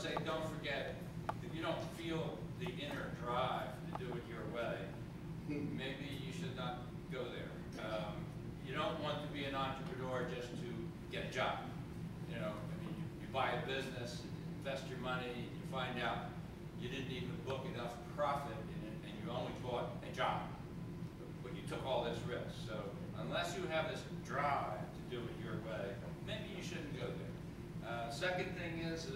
say, don't forget, if you don't feel the inner drive to do it your way, maybe you should not go there. You don't want to be an entrepreneur just to get a job. You know, I mean, you buy a business, invest your money, you find out you didn't even book enough profit in it, and you only bought a job, but you took all this risk. So unless you have this drive to do it your way, maybe you shouldn't go there. Second thing is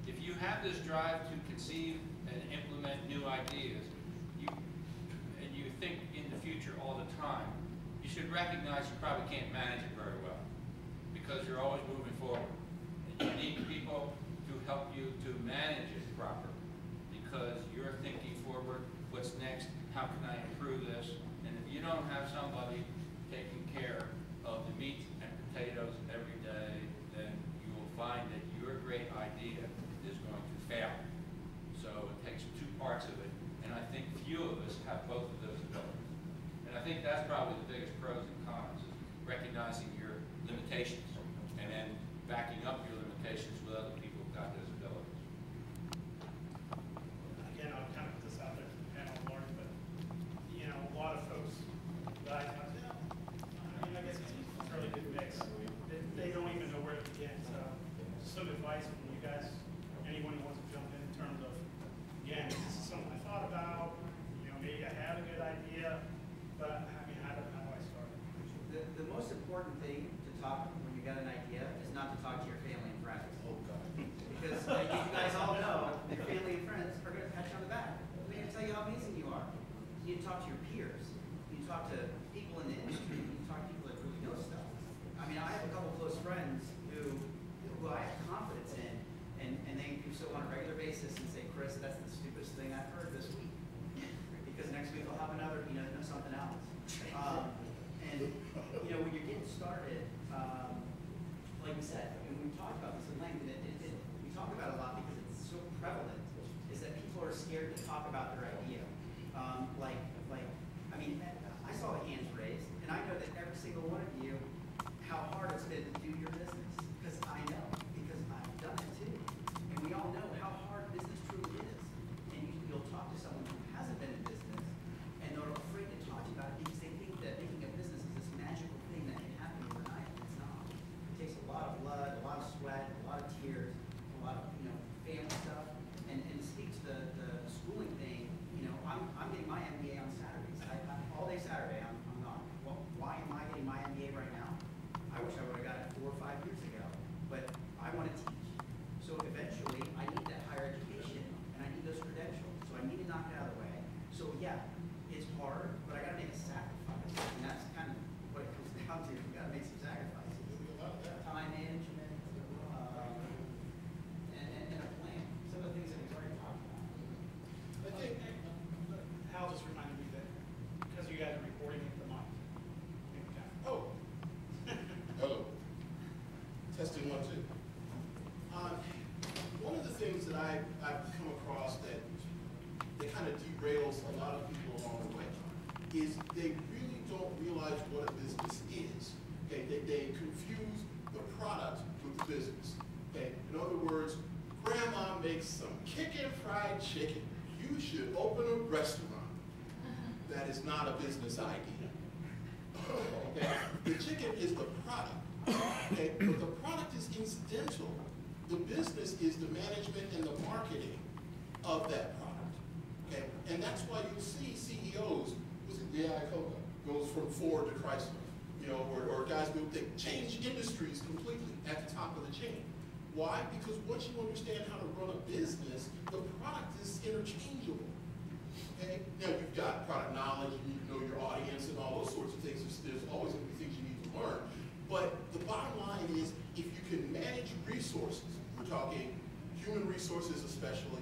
if you have this drive to conceive and implement new ideas, and you think in the future all the time, you should recognize you probably can't manage it very well because you're always moving forward. And you need people to help you to manage it properly because you're thinking forward, what's next, how can I improve this? And if you don't have somebody taking care of the meat and potatoes every day, then you will find that your great idea is going to fail. So it takes two parts of it, and I think few of us have both of those abilities. And I think that's probably the biggest pros and cons, is recognizing your limitations and then backing up your limitations with other people who've got those abilities. Again, I'll kind of put this out there to the panel, Mark, but you know, a lot of folks that I talk to, I mean, I guess it's a fairly good mix. They don't even know where to begin. So some advice from you guys, anyone who wants to jump in terms of, again, this is something I thought about, you know, maybe I have a good idea, but I mean, how do I start? The most important thing to talk when you got an idea is not to talk to your family and friends. Oh, God. Because like you guys all know, your family and friends are going to pat you on the back. They're going to tell you how amazing you are. You need to talk to your peers. You need to talk to people in the industry. You need to talk to people that really know stuff. I mean, I have a couple close friends who I have confidence in, and they do so on a regular basis and say, Chris, that's the stupidest thing I've heard this week. Because next week I'll have another, you know, something else. And, you know, when you're getting started, like we said, and we've talked about this at length, and we talk about it a lot because it's so prevalent, is that people are scared to talk about their idea. I mean, I saw the hands raised, and I know that every single one of you, how hard it's been to do your business. Because I know, because I've done it too. And we all know how hard business truly is. And you'll talk to someone who hasn't been in business, and they're afraid to talk to you about it because they think that making a business is this magical thing that can happen overnight. It's not. It takes a lot of blood, a lot of sweat, a lot of tears, a lot of, you know, family stuff. And to speak to the schooling thing, you know, I'm getting my MBA on Saturdays. All day Saturday, I'm not. Well, why am I getting my MBA right now? I wish I would have got it 4 or 5 years ago, but I want to teach. So eventually, I need that higher education, and I need those credentials. So I need to knock it out of the way. So yeah, it's hard, but I got to make a sacrifice, and that's kind of what it comes down to. You got to make some sacrifices. Time management, and a plan. Some of the things that we've already talked about. I think Hal just reminded me that because you guys are recording it, the mic. Oh. Hello. Testing 1, 2. One of the things that I've come across that kind of derails a lot of people along the way is they really don't realize what a business is. Okay? They confuse the product with the business. Okay? In other words, Grandma makes some kickin' fried chicken. You should open a restaurant. That is not a business idea. Okay? The chicken is the product. Okay? But the product is incidental. The business is the management and the marketing of that product. Okay? And that's why you'll see CEOs, was it D.I. Coca, goes from Ford to Chrysler, you know, or guys who they change industries completely at the top of the chain. Why? Because once you understand how to run a business, the product is interchangeable. Okay? Now you've got product knowledge, you need to know your audience and all those sorts of things. There's always going to be things you need to learn. But the bottom line is, if you can manage resources, we're talking human resources especially,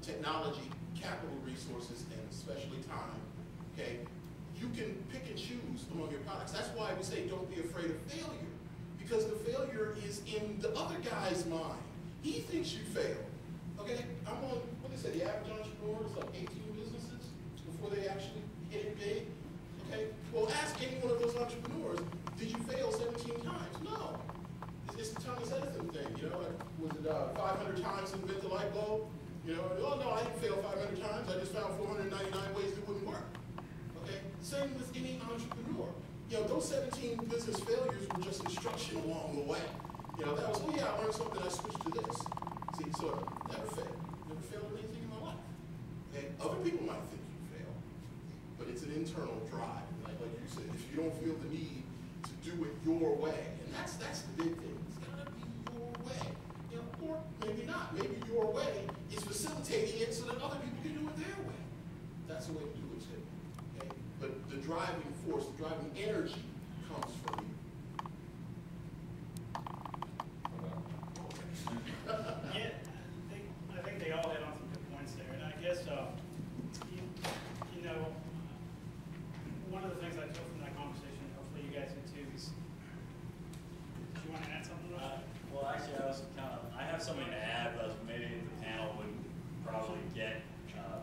technology, capital resources, and especially time, okay? You can pick and choose among your products. That's why we say don't be afraid of failure. Because the failure is in the other guy's mind. He thinks you failed. Okay, I'm on, what they say, the average entrepreneur is like 18 businesses before they actually hit it big. Okay, well ask any one of those entrepreneurs, did you fail 17 times? No. it's the Thomas Edison thing, you know, like, was it 500 times to invent the light bulb? You know, oh no, I didn't fail 500 times, I just found 499 ways it wouldn't work. Okay? Same with any entrepreneur. You know, those 17 business failures were just instruction along the way. You know, that was, oh yeah, I learned something, I switched to this. See, so never failed. Never failed at anything in my life. Okay? Other people might think you fail, but it's an internal drive. Like you said, if you don't feel the need to do it your way, and that's the big thing. It's gotta be your way. You know, or maybe not. Maybe your way is facilitating it so that other people can do it their way. That's the way to do it too. Okay? But the driving force, the driving energy comes from you. Yeah, I think they all hit on some good points there, and I guess, you know, one of the things I took from that conversation, hopefully you guys did too, is, do you want to add something? Well, actually, I have something to add, but maybe the panel wouldn't probably get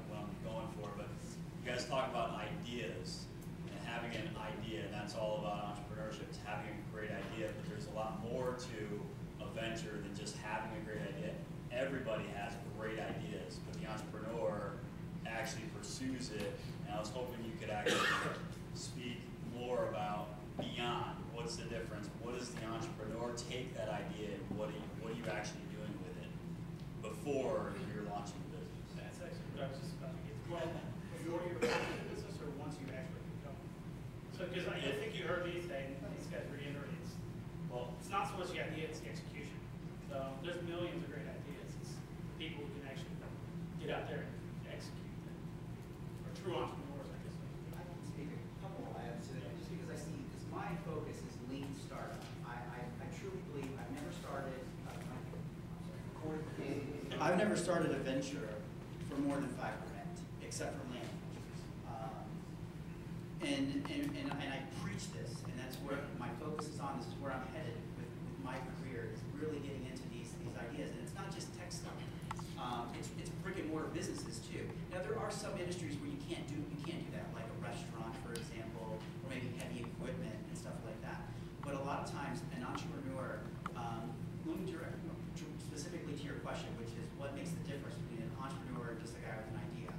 what I'm going for, but you guys talk about ideas and having an idea, and that's all about entrepreneurship. It's having a great idea, but there's a lot more to a venture than just having a great idea. Everybody has great ideas, but the entrepreneur actually pursues it, and I was hoping you could actually speak more about beyond. What's the difference? What does the entrepreneur take that idea and what are you actually doing with it before you're launching the business? That's actually what I was just about to get to. Well, before you're launching the business or once you actually get going? So, because I think you heard me say, and these guys reiterate, it's not so much the idea, it's the execution. So there's millions of great ideas. It's people who can actually get out there and execute them. Or true entrepreneurs, I guess. I can speak a couple of items to that, just because I see, because my focus is lean startup. I truly believe I've never started, I've never started a venture for more than 5%, except for land. And I preach this, and that's where my focus is on. This is where I'm headed with my career, is really getting into these ideas. And it's not just tech stuff. It's brick and mortar businesses too. Now there are some industries where you can't do that, like a restaurant, for example, or maybe heavy equipment and stuff like that. But a lot of times, an entrepreneur, let me direct specifically to your question, which is what makes the difference between an entrepreneur and just a guy with an idea.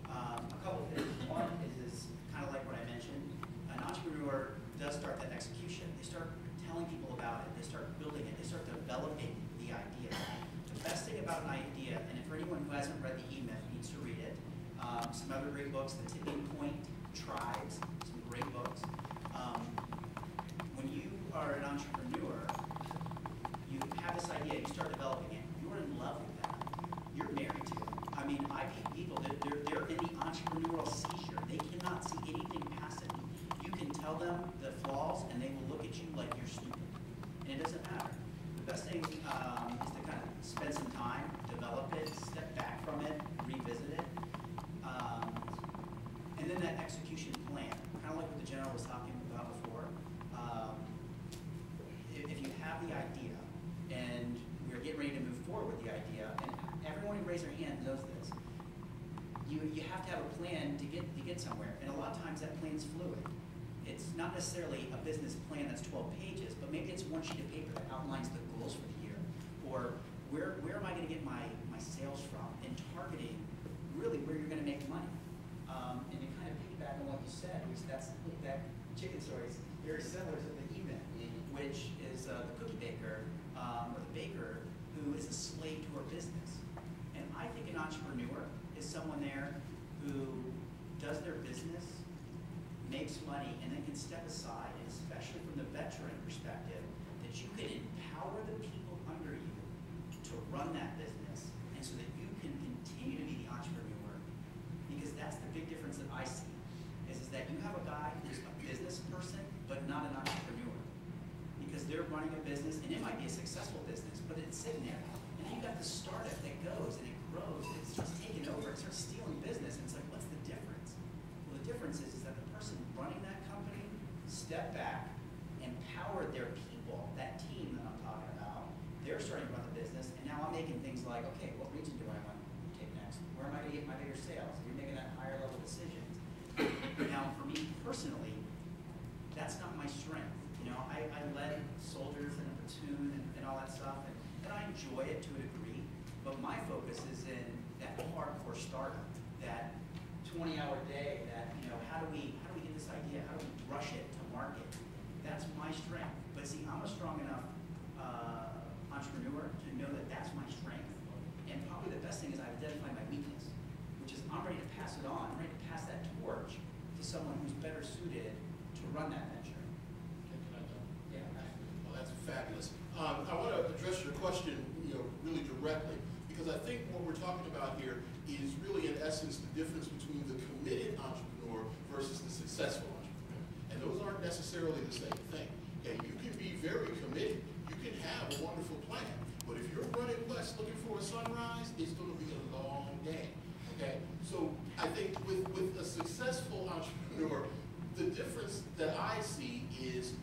A couple things. One is kind of like what I mentioned. An entrepreneur does start that execution. They start telling people about it. They start building it. They start developing the idea. The best thing about an idea, and for anyone who hasn't read the E-Myth needs to read it, some other great books, The Tipping Point, Tribes, some great books. When you are an entrepreneur, you have this idea, you start developing it, you're in love with that. You're married to it. I mean, I meet people that they're in the entrepreneurial seizure. They cannot see anything past it. You can tell them the flaws, and they will look at you like you're stupid. And it doesn't matter. The best thing is to kind of spend some time, develop it, step back from it, revisit it. And then that execution plan, kind of like what the general was talking about before. If you have the idea, and we're getting ready to move forward with the idea, and everyone who raised their hand knows this, you have to have a plan to get somewhere, and a lot of times that plan's fluid. It's not necessarily a business plan that's 12 pages, but maybe it's one sheet of paper that outlines the goals for the year, or where am I going to get my sales from, and targeting really where you're going to make money. And to kind of piggyback on what you said, which that chicken story is very similar to the E-Myth, which is the cookie baker or the baker who is a slave to her business. And I think an entrepreneur is someone there who does their business, makes money, and then can step aside, and especially from the veteran perspective, that you can empower the people under you to run that business, and so that you can continue to be the entrepreneur. Because that's the big difference that I see, is that you have a guy who's a business person, but not an entrepreneur. Because they're running a business, and it might be a successful business, but it's sitting there. And then you've got the startup that goes, and it grows, and it starts taking over, it starts stealing business, and it's like, what's the difference? Well, the difference is that the person running that company stepped back, empowered their people, that team that I'm talking about. They're starting to run the business, and now I'm making things like, okay, what region do I want to take next? Where am I going to get my bigger sales? You're making that higher level decisions. Now, for me personally, that's not my strength. You know, I led soldiers in a tune and all that stuff, and I enjoy it to a degree, but my focus is in that hardcore startup, that 20-hour day, that, you know, how do we get this idea, how do we rush it to market? That's my strength. But see, I'm a strong enough entrepreneur to know that that's my strength. And probably the best thing is I've identified my weakness, which is I'm ready to pass it on. I'm ready to pass that torch to someone who's better suited to run that venture. Yeah. Well, that's fabulous. I want to address your question, really directly, because I think what we're talking about here is really, in essence, the difference between the committed entrepreneur versus the successful entrepreneur. And those aren't necessarily the same thing. Okay, you can be very committed. You can have a wonderful plan, but if you're running west looking for a sunrise, it's going to be a long day. Okay, so I think with a successful entrepreneur, the difference that I see is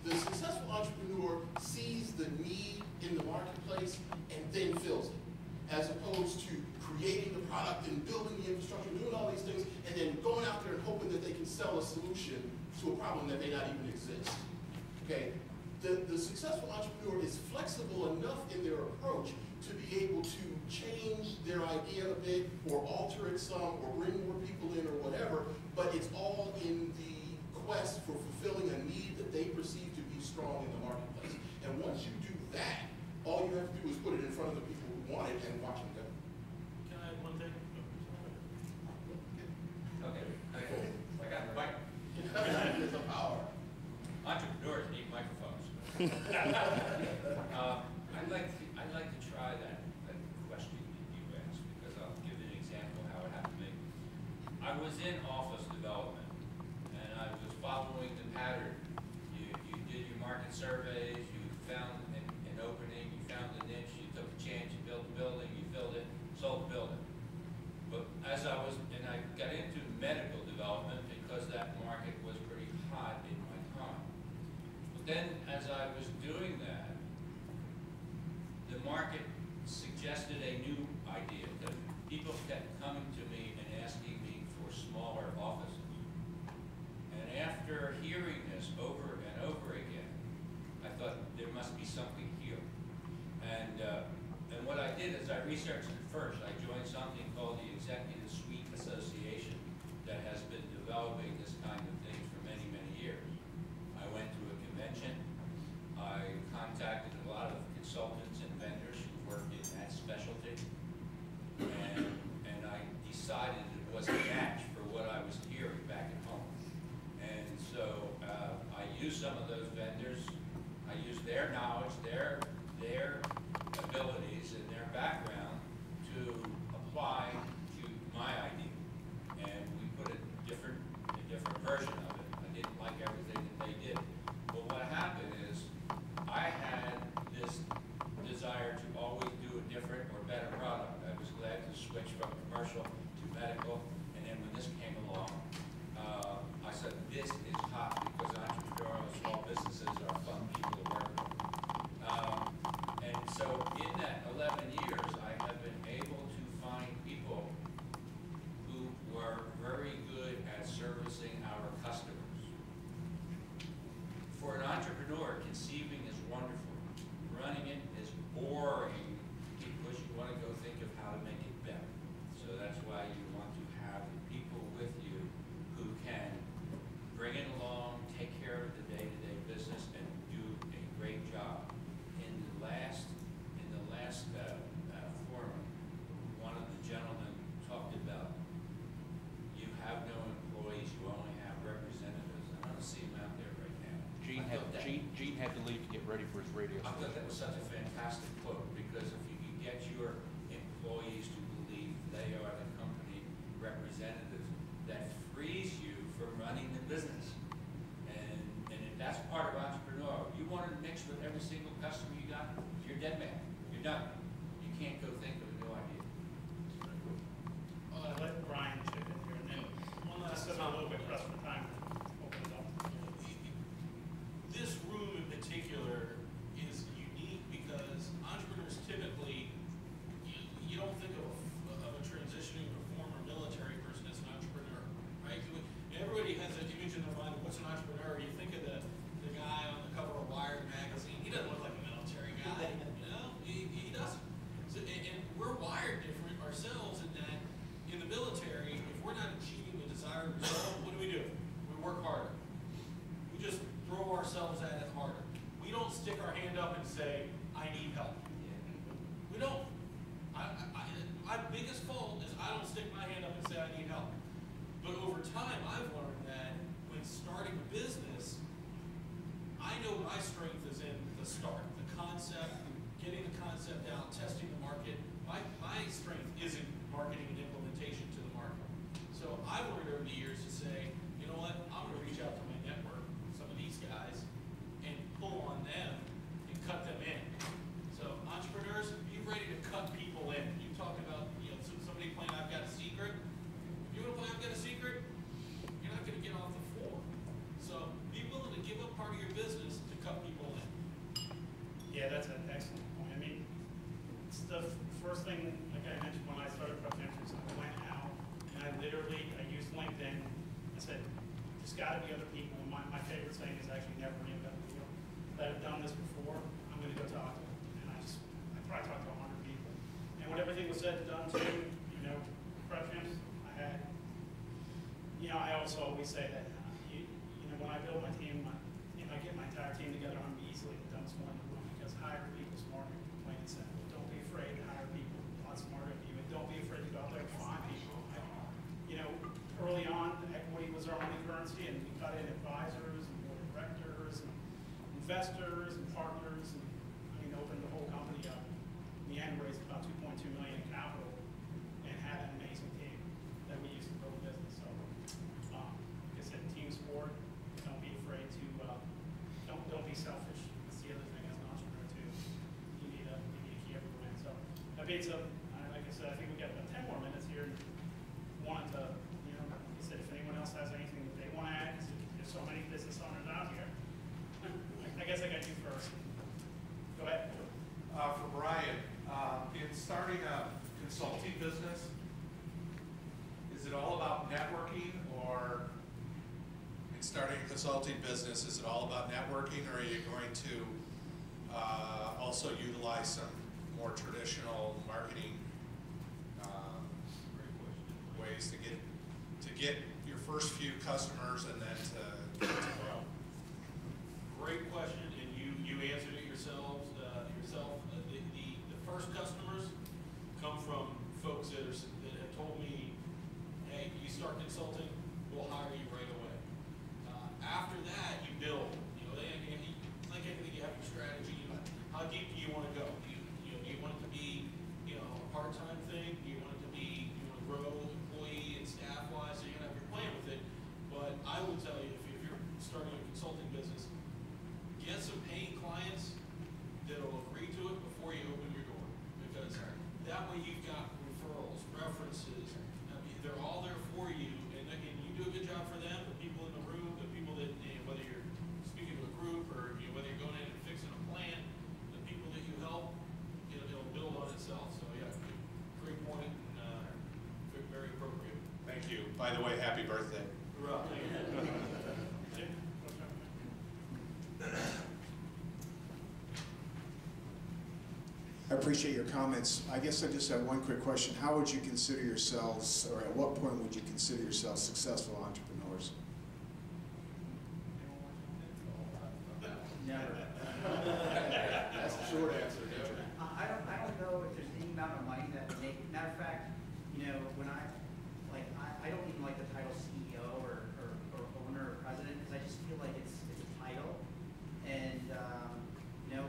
the successful entrepreneur sees the need in the marketplace and then fills it, as opposed to creating the product and building the infrastructure, doing all these things, and then going out there and hoping that they can sell a solution to a problem that may not even exist. Okay, the successful entrepreneur is flexible enough in their approach to be able to change their idea a bit, or alter it some, or bring more people in, or whatever, but it's all in the quest for fulfilling a need that they perceive to be strong in the marketplace. And once you do that, all you have to do is put it in front of the people who want it and watch them go. Can I add one thing? Okay, I got the mic. It's a power. Entrepreneurs need microphones. I'd like to try that question that you asked, because I'll give you an example how it happened to me. I was in office development, and I was following the pattern. You did your market surveys, you found an opening, you found a niche, you took a chance, you built a building, you filled it, sold the building. But as I got into medical development because that market was pretty hot in my time. But then as I was doing that, the market suggested a new idea. That people kept coming to me and asking me for smaller offices. And after hearing this over and over again, I thought there must be something here. And what I did is I researched it first. I joined something called the Executive Suite Association that has been developing this kind of thing for many, many years. I went to a convention. I contacted a lot of consultants and vendors who worked in that specialty. And I decided it was a match for what I was hearing back at home. And so I used some of those vendors. I used their knowledge, their abilities, and their background to apply to my idea. And we put a different version of it. I didn't like everything that they did. But what happened is I had this desire to always do a different or better product. I was glad to switch from commercial to medical. And then when this came along, I said, this is hot because entrepreneurial small businesses are fun people to work with. And so in that 11 years, I have been able to find people who were very good at servicing our customers. For an entrepreneur, conceiving is wonderful. Running it is boring because you want to go think of how to make it better. So that's why you want to have people with you who can bring it along, take care of the day-to-day business, and do a great job. In the last forum, one of the gentlemen talked about you have no employees, you only have representatives. I don't see him out there right now. Gene had to leave to get ready for his radio I thought station. that was such a fantastic quote, because if you can get your employees to believe they are the company representatives, that frees you from running the business. And if that's part of entrepreneurial, you want to mix with every single customer you got, you're dead man. You're done. You can't go think of a new idea. I'll let Brian chip in here, and then one last, because I'm a little bit pressed for time, open it up. This room in particular is unique because entrepreneurs typically, you don't think of a transitioning or former military person as an entrepreneur, right? Everybody has an image in their mind of what's an entrepreneur. You think of the guy on the cover of Wired magazine. He doesn't look like biggest strength isn't marketing and implementation to the market. So I've learned over the years to say, you know what, I'm gonna reach out to my network, some of these guys, and pull on them and cut them in. So entrepreneurs, be ready to cut people in. You talk about, you know, somebody playing I've Got a Secret. If you wanna play I've Got a Secret, you're not gonna get off the floor. So be willing to give up part of your business to cut people in. Yeah, that's an excellent point. I mean, it's the first thing, like I mentioned, when I started Entrepreneurship, I went out and I used LinkedIn. I said, there's gotta be other people. And my favorite saying is actually never reinvent the wheel. That have done this before, I'm gonna go talk to them. And I probably talked to 100 people. And when everything was said and done too, you know, preference, I had, you know, I also always say that, you know, when I build my team, I get my entire team together, I'm easily the dumbest one in the room, because hire people smarter, plain and simple. Don't be afraid to hire people a lot smarter than you, and don't be afraid to go out there and find people. You know, early on, equity was our only currency, and we got in advisors and board of directors and investors and partners, and I mean, opened the whole company up. In the end, raised about $2.2 million in capital, and had an amazing team that we used to build a business. So, like I said, team sport. Don't be afraid to. Don't be selfish. That's the other thing as an entrepreneur too. You need a key everywhere. So that being said, like I said, I think we got about 10 more minutes here. Wanted to, you know, like I said, if anyone else has anything that they want to add, because there's so many business owners out here. I guess I got you first. Go ahead. For Brian, in starting a consulting business, is it all about networking, or in starting a consulting business, is it all about networking, or are you going to also utilize some more traditional marketing ways to get your first few customers and then to grow? Great question, and you answered it yourself. The first customers come from folks that have told me, hey, you start consulting, we'll hire you right away. After that, you build. You know, like anything, you have your strategy. How deep do you want to go? Do you want it to be, you know, a part-time thing? Do you want it to be, you want to grow employee and staff-wise? So you're gonna have your plan with it. But I would tell you, if you're starting a consulting business, get some paying clients that'll agree to it before you open your door, because that way you've got referrals, references. I mean, they're all there for you, and again, you do a good job for them. The people in the room, the people that, you know, whether you're speaking to a group or, you know, whether you're going in and fixing a plan, the people that you help, it'll build on itself. So yeah, great point, and very appropriate. Thank you. By the way, happy birthday. I appreciate your comments. I guess I just have one quick question. How would you consider yourselves, or at what point would you consider yourselves successful entrepreneurs? Never. That's the short answer, never. I don't know if there's any amount of money that would make. Matter of fact, you know, when I don't even like the title CEO or owner or president, because I just feel like it's a title, and you know,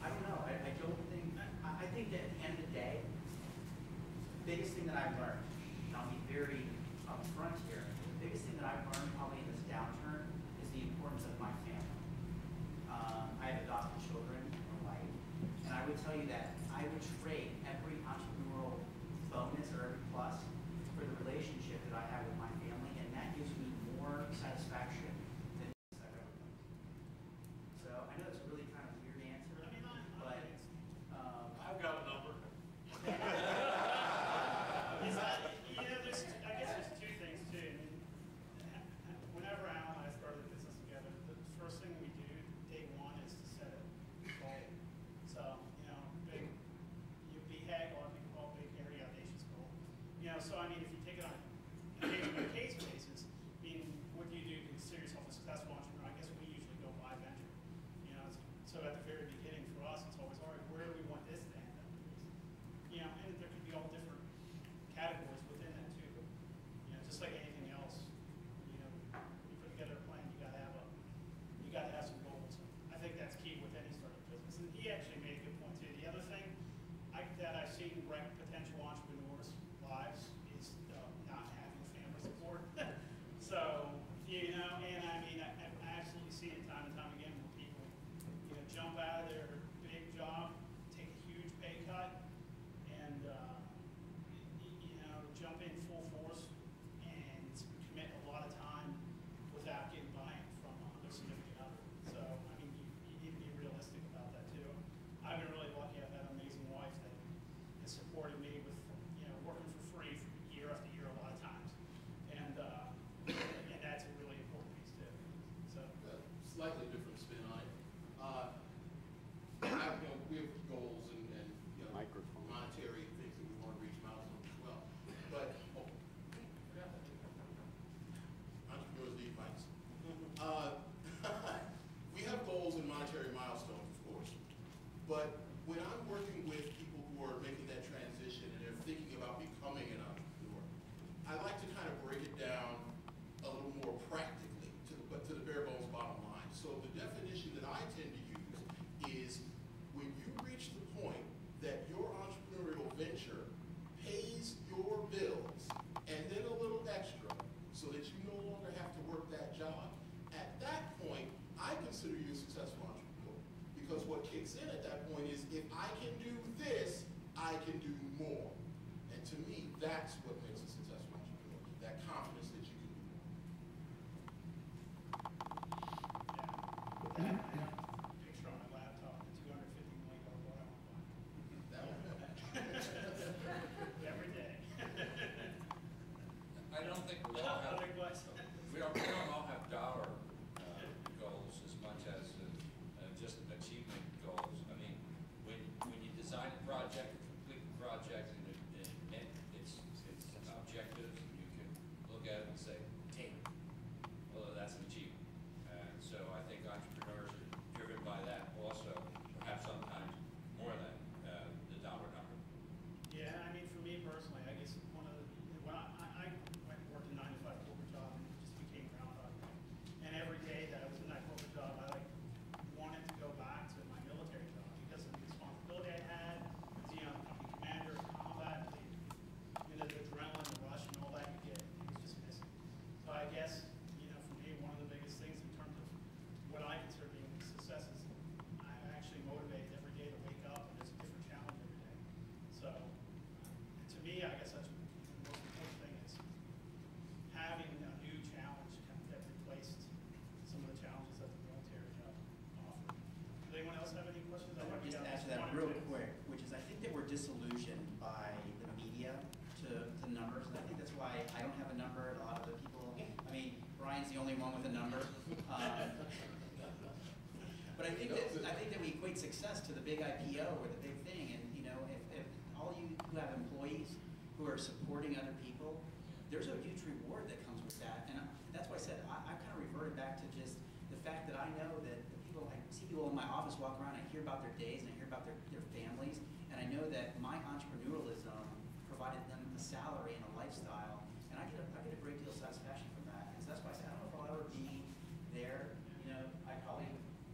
I don't know. I don't think. I think that at the end of the day, the biggest thing that I've learned, and I'll be very upfront here, the biggest thing that I've learned probably in this downturn is the importance of my family. I have adopted children, a wife, and I would tell you that I would trade every entrepreneurial bonus or every plus for the relationship that I have with my family, and that gives me more satisfaction than I've ever done. So I know it's a really kind of weird answer, but I've got a number. You know, I guess there's two things too. I mean, whenever Al and I started the business together, the first thing we do day one is to set a goal. So, you know, be But when I'm working with people who are making that transition and they're thinking about becoming an entrepreneur, I like to kind of break it down a little more practically to the bare bones bottom line. So the definition that I tend to use is when you reach the point that your entrepreneurial venture pays your bills and then a little extra so that you no longer have to work that job, at that point, I consider you a successful entrepreneur. Because what kicks in at that point is, if I can do this, I can do more. And to me, that's what makes a successful entrepreneur, that confidence that you can do more. Yeah. With that, I have a picture on my laptop, the $250 million boat I want to buy. That would help. Every day. I don't think we all have, Other advice. we don't all have dollar goals as much as just achievement goals. I mean, when you design a project, complete the project, and it's objectives, you can look at it and say, damn, well, that's an achievement. And so I think entrepreneurs are driven by that also, perhaps sometimes more than the dollar number. Yeah, I mean, for me personally, I guess one of the, when I went and worked a 9-to-5 corporate job and it just became groundhog day. And every day that I was in that corporate job, I wanted to go back to my military job because of the responsibility I had, as company commander, combat, the adrenaline, the rush, and all that you get, it was just missing. So I guess, for me, one of the biggest things in terms of what I consider being a success is I'm actually motivated every day to wake up and there's a different challenge every day. So to me, I guess that's the most important thing is having a new challenge that replaced some of the challenges that the military offered. Does anyone else have any questions? I want to just add to that real quick, which is I think that we're disillusioned by the media to numbers, and I think that's why I don't have a number, and a lot of the people, I mean, Brian's the only one with a number. But I think that we equate success to the big IPO or the big thing, and if all you who have employees who are supporting other people, there's a huge reward that comes with that, and that's why I said I kind of reverted back to just the fact that I know that the people, I see people in my office walk around, I hear about their days and I hear about their families, and I know that my entrepreneurialism provided them a salary and a lifestyle, and I get a great deal of satisfaction from that. And so that's why I said I don't know if I'll ever be there. I probably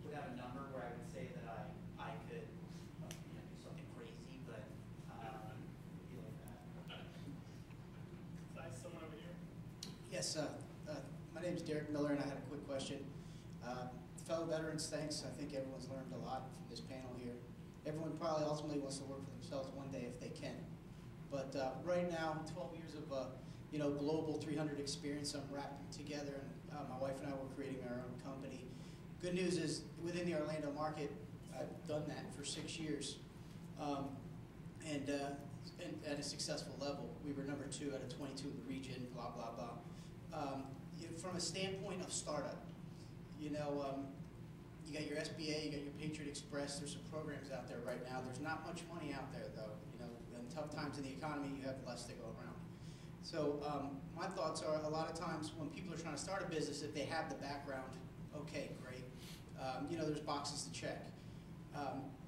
would have a number where I would say that I could do something crazy, but be like that. Nice, someone over here. Yes, my name is Derek Miller, and I had a quick question. Fellow veterans, thanks. I think everyone's learned a lot from this panel here. Everyone probably ultimately wants to work for themselves one day if they can. But right now, 12 years of global 300 experience I'm wrapping together, and my wife and I were creating our own company. Good news is, within the Orlando market, I've done that for 6 years, and at a successful level. We were number 2 out of 22 in the region, blah, blah, blah. From a standpoint of startup, you got your SBA, you got your Patriot Express, there's some programs out there right now. There's not much money out there, though. In tough times in the economy, you have less to go around. So my thoughts are, a lot of times when people are trying to start a business, if they have the background, okay, great. There's boxes to check.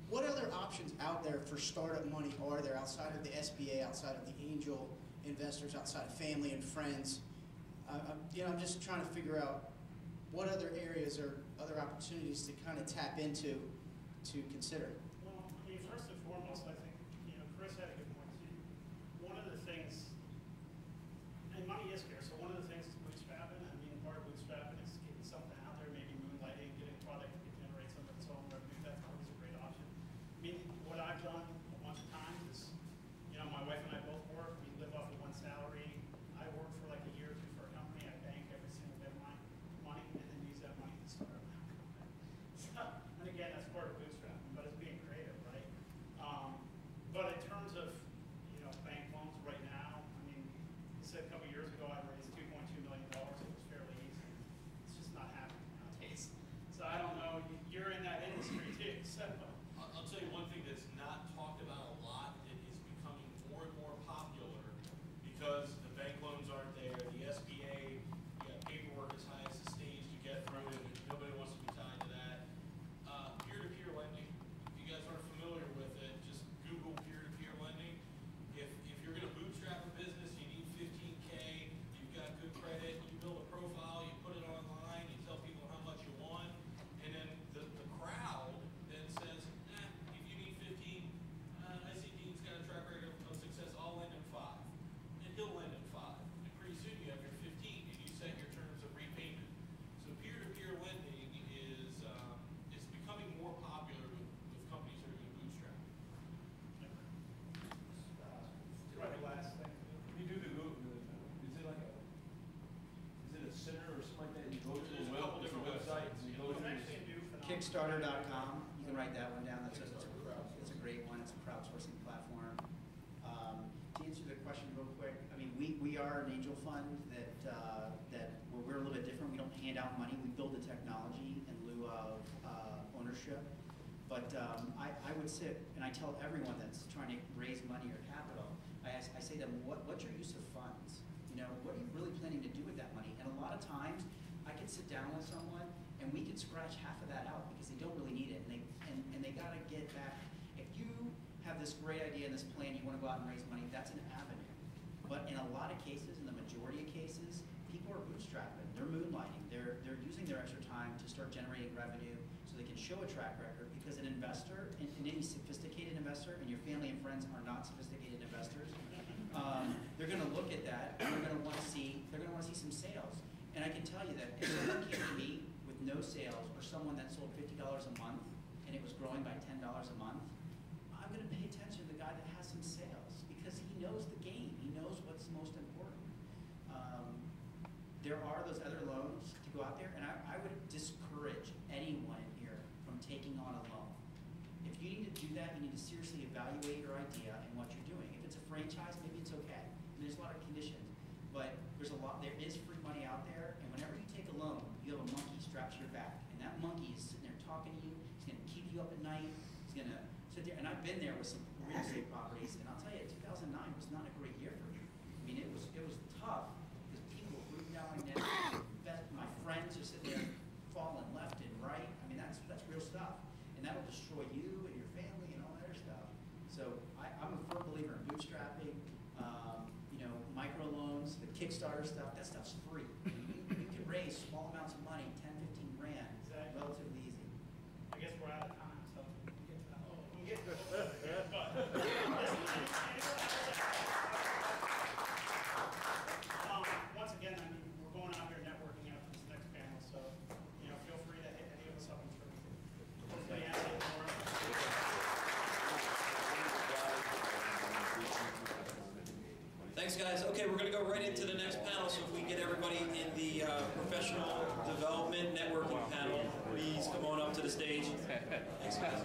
What other options out there for startup money are there outside of the SBA, outside of the angel investors, outside of family and friends? I'm just trying to figure out what other areas or other opportunities to kind of tap into to consider. Well, I mean, first and foremost, I think, Chris had a good point too. One of the things, and money is scarce, so one of the things is bootstrapping. I mean, part of bootstrapping is getting something out there, maybe moonlighting, getting a product that can generate some of its own revenue. That's always a great option. I mean, what I've done a bunch of times is, my wife and I both work. We live off of one salary. I work for like a year or 2 for a company. I bank every single bit of my money and then use that money to start a company. So, and again, that's part of bootstrapping, but it's being creative, right? But in terms of, bank loans right now, I mean, you said a couple years ago I raised $2.2 Kickstarter.com, you can write that one down. It's a great one. It's a crowdsourcing platform. To answer the question real quick, I mean, we are an angel fund that we're a little bit different. We don't hand out money. We build the technology in lieu of ownership. But I would sit and I tell everyone that's trying to raise money or capital, I say to them, what's your use of funds? You know, what are you really planning to do with that money? And a lot of times, I could sit down with someone and we could scratch half of that out because they don't really need it, and they got to get back. If you have this great idea and this plan, you want to go out and raise money, that's an avenue. But in a lot of cases, in the majority of cases, people are bootstrapping, they're moonlighting, they're using their extra time to start generating revenue so they can show a track record, because an investor, and any sophisticated investor, and your family and friends are not sophisticated investors, they're going to look at that and they're going to want to see some sales. And I can tell you that if someone came to me with no sales, or someone that sold $50 a month and it was growing by $10 a month, I'm going to pay attention to the guy that has some sales, because he knows the game. He knows what's most important. There are those other loans to go out there, and I would discourage anyone in here from taking on a loan. If you need to do that, you need to seriously evaluate your idea and what you're doing. If it's a franchise, maybe it's okay. There's a lot of conditions, but there is free money out there, and whenever you take a loan, you have a monkey strapped to your back, and that monkey is sitting there talking to you. He's going to keep you up at night. He's going to sit there, and I've been there with some real estate properties, and I'll tell you, 2009 was not a great year for me. I mean, it was tough, because people were rooting down my neck. My friends are sitting there falling left and right. I mean, that's real stuff, and that'll destroy you and your family and all that other stuff. So I'm a firm believer in bootstrapping. You know, microloans, the Kickstarter stuff, that stuff's free. You can raise small amounts of money, 10, 15 grand, Exactly. relatively easy. I guess we're out of time, so we'll get to that. Once again, I mean, we're going out here networking after this next panel, so feel free to hit any of us up on Twitter. Hopefully, answer more. Thanks, guys. Okay, we're going to go right into the next panel, so if we get everybody in the professional development networking panel, please come on up to the stage. Thanks, guys.